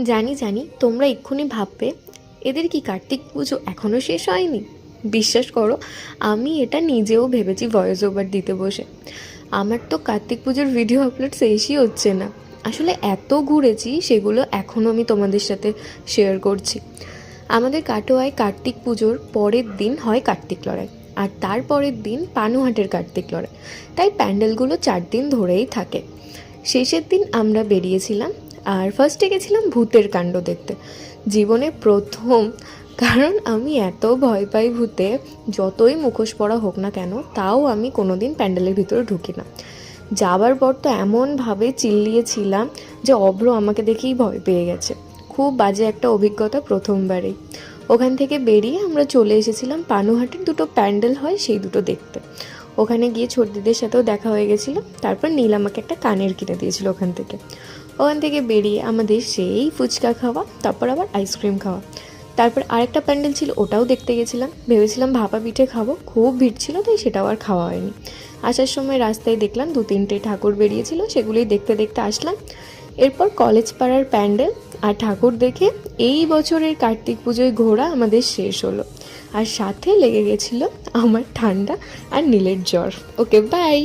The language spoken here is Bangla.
জানি জানি তোমরা এক্ষুনি ভাববে এদের কি কার্তিক পুজো এখনও শেষ হয়নি। বিশ্বাস করো, আমি এটা নিজেও ভেবেছি ভয়েস ওভার দিতে বসে। আমার তো কার্তিক পুজোর ভিডিও আপলোড শেষই হচ্ছে না। আসলে এত ঘুরেছি, সেগুলো এখনও আমি তোমাদের সাথে শেয়ার করছি। আমাদের কাটোয়ায় কার্তিক পুজোর পরের দিন হয় কার্তিক লড়াই, আর তার পরের দিন পানুহাটের কার্তিক লড়াই। তাই প্যান্ডেলগুলো 4 দিন ধরেই থাকে। শেষের দিন আমরা বেরিয়েছিলাম, আর ফার্স্টে গেছিলাম ভূতের কাণ্ড দেখতে। জীবনে প্রথম, কারণ আমি এত ভয় পাই ভূতে, যতই মুখোশ পরা হোক না কেন, তাও আমি কোনোদিন প্যান্ডেলের ভিতরে ঢুকি না। যাবার পর তো এমনভাবে চিল্লিয়েছিলাম যে অভ্র আমাকে দেখেই ভয় পেয়ে গেছে। খুব বাজে একটা অভিজ্ঞতা প্রথমবারেই। ওখান থেকে বেরিয়ে আমরা চলে এসেছিলাম পানুহাটের দুটো প্যান্ডেল হয় সেই দুটো দেখতে। ওখানে গিয়ে ছোটদিদের সাথেও দেখা হয়ে গেছিলো। তারপর নীল আমাকে একটা কানের কিনে দিয়েছিল ওখান থেকে বেরিয়ে আমাদের সেই ফুচকা খাওয়া, তারপর আবার আইসক্রিম খাওয়া। তারপর আরেকটা প্যান্ডেল ছিল, ওটাও দেখতে গেছিলাম। ভেবেছিলাম ভাপা পিঠে খাবো, খুব ভিড় ছিল তাই সেটাও আর খাওয়া হয়নি। আসার সময় রাস্তায় দেখলাম 2-3টে ঠাকুর বেরিয়েছিল, সেগুলোই দেখতে দেখতে আসলাম। এরপর কলেজ পাড়ার প্যান্ডেল আর ঠাকুর দেখে এই বছরের কার্তিক পুজোয় ঘোরা আমাদের শেষ হলো। আর সাথে লেগে গেছিলো আমার ঠান্ডা আর নীলের জ্বর। ওকে, বাই।